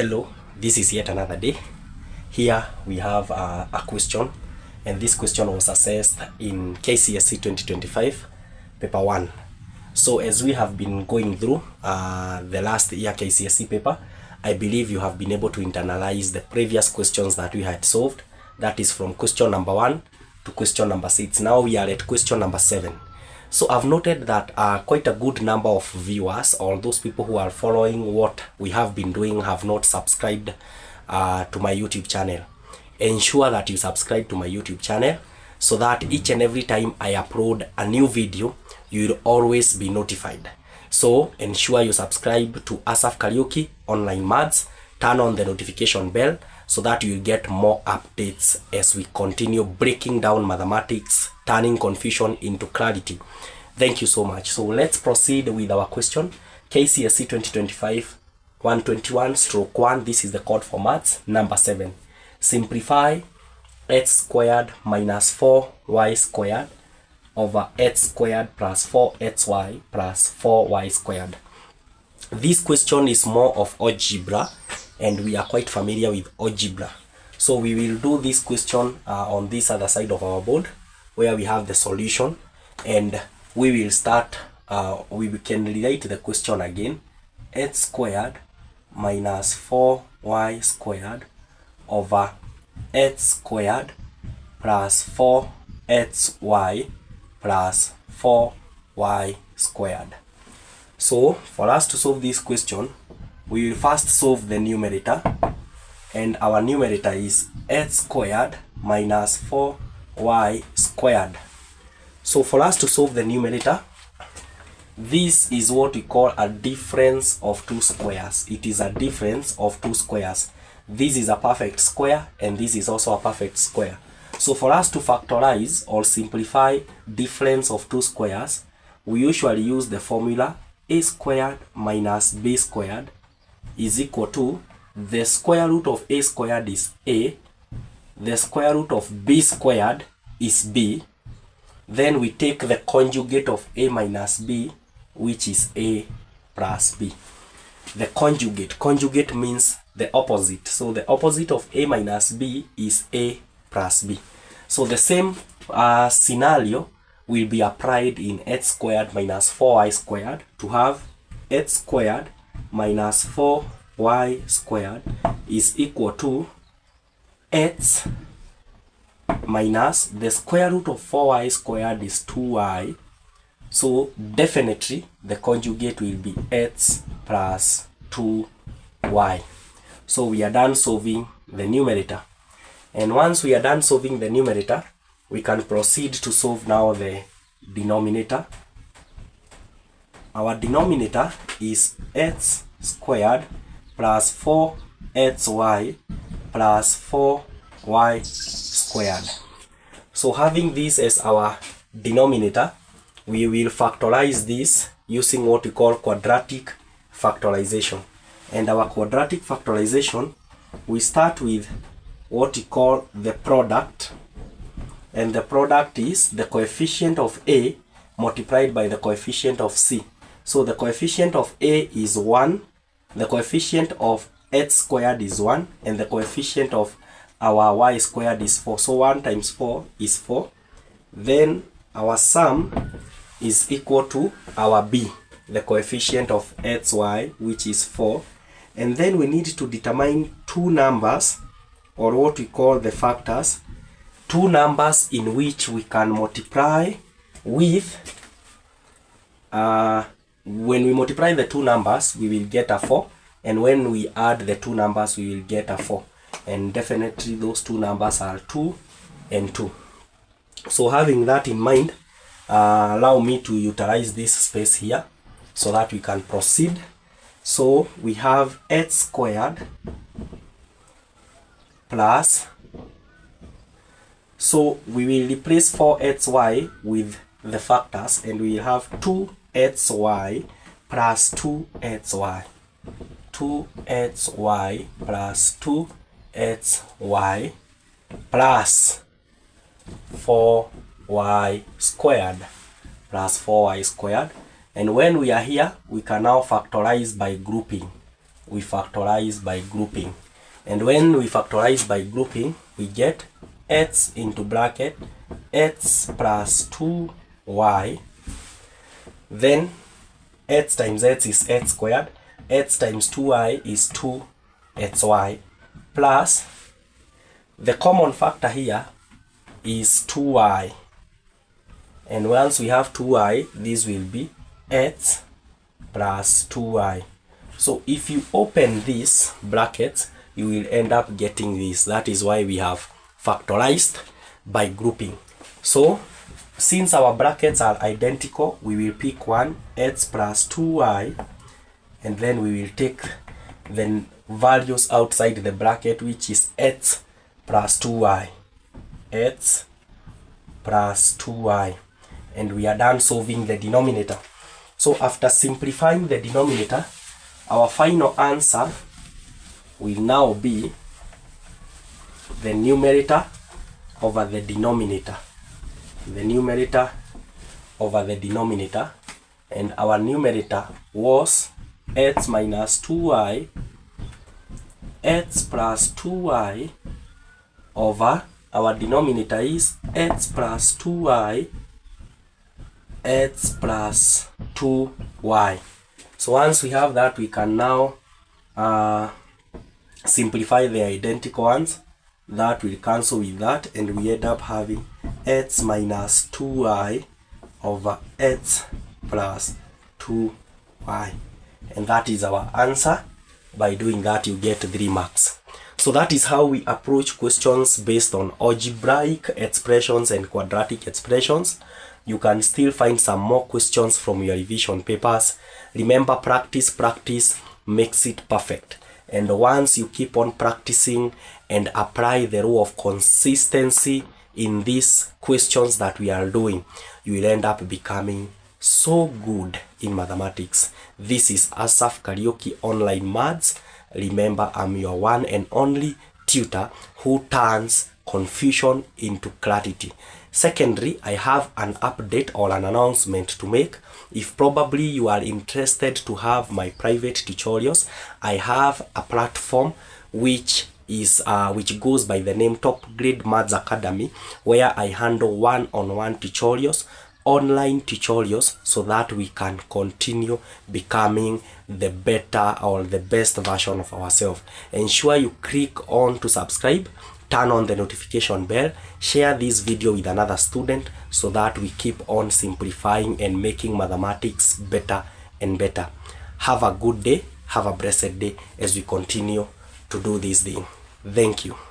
Hello, this is yet another day. Here we have a question, and this question was assessed in KCSE 2025, paper 1. So as we have been going through the last year KCSE paper, I believe you have been able to internalize the previous questions that we had solved. That is from question number 1 to question number 6. Now we are at question number 7. So I've noted that quite a good number of viewers, or those people who are following what we have been doing, have not subscribed to my YouTube channel. Ensure that you subscribe to my YouTube channel so that each and every time I upload a new video, you will always be notified. So ensure you subscribe to Asaf Karaoke Online Maths, turn on the notification bell so that you get more updates as we continue breaking down mathematics, turning confusion into clarity. Thank you so much. So let's proceed with our question. KCSE 2025 121/1. This is the code for maths. Number 7. Simplify x squared minus 4y squared over x squared plus 4xy plus 4y squared. This question is more of algebra, and we are quite familiar with algebra. So we will do this question on this other side of our board, where we have the solution, and we will start, we can relate the question again. X squared minus 4y squared over x squared plus 4xy plus 4y squared. So for us to solve this question, we will first solve the numerator, and our numerator is x squared minus 4y squared. So for us to solve the numerator, this is what we call a difference of two squares. It is a difference of two squares. This is a perfect square, and this is also a perfect square. So for us to factorize or simplify difference of two squares, we usually use the formula a squared minus b squared is equal to the square root of a squared is a, the square root of b squared is b, then we take the conjugate of a minus b, which is a plus b. The conjugate means the opposite. So the opposite of a minus b is a plus b. So the same scenario will be applied in x squared minus 4y squared to have x squared minus 4y squared is equal to x minus the square root of 4y squared is 2y. So definitely the conjugate will be x plus 2y. So we are done solving the numerator. And once we are done solving the numerator, we can proceed to solve now the denominator. Our denominator is x squared plus 4xy plus 4y squared. So having this as our denominator, we will factorize this using what we call quadratic factorization. And our quadratic factorization, we start with what we call the product, and the product is the coefficient of a multiplied by the coefficient of c. So the coefficient of a is 1, the coefficient of x squared is 1, and the coefficient of our y squared is 4. So 1 times 4 is 4. Then our sum is equal to our b, the coefficient of xy, which is 4. And then we need to determine two numbers, or what we call the factors, two numbers in which we can multiply with, when we multiply the two numbers, we will get a 4, and when we add the two numbers, we will get a 4. And definitely those two numbers are 2 and 2. So having that in mind, allow me to utilize this space here so that we can proceed. So we have x squared plus, so we will replace 4xy with the factors, and we will have 2xy plus 2xy. 2xy plus 2xy plus 4y squared plus 4y squared. And when we are here, we can now factorize by grouping. we factorize by grouping. And when we factorize by grouping, we get x into bracket x plus 2y. Then x times x is x squared. X times 2y is 2xy. Plus, the common factor here is 2y. And once we have 2y, this will be x plus 2y. So if you open this bracket, you will end up getting this. That is why we have factorized by grouping. So since our brackets are identical, we will pick one, x plus 2y, and then we will take the values outside the bracket, which is x plus 2y. X plus 2y. And we are done solving the denominator. So after simplifying the denominator, our final answer will now be the numerator over the denominator. The numerator over the denominator. And our numerator was x minus 2y, x plus 2y, over our denominator is x plus 2y, x plus 2y. So once we have that, we can now simplify the identical ones. That will cancel with that, and we end up having x minus 2y over x plus 2y. And that is our answer. By doing that, you get 3 marks. So that is how we approach questions based on algebraic expressions and quadratic expressions. You can still find some more questions from your revision papers. Remember, practice makes it perfect. And once you keep on practicing and apply the rule of consistency in these questions that we are doing, you will end up becoming so good in mathematics. This is Asaf Karaoke Online Maths. Remember, I'm your one and only tutor who turns confusion into clarity. Secondly, I have an update or an announcement to make. If probably you are interested to have my private tutorials, I have a platform which goes by the name Top Grade Maths Academy, where I handle one-on-one tutorials, online tutorials, so that we can continue becoming the better or the best version of ourselves. Ensure you click on to subscribe, turn on the notification bell, share this video with another student, so that we keep on simplifying and making mathematics better and better. Have a good day, have a blessed day as we continue to do this thing. Thank you.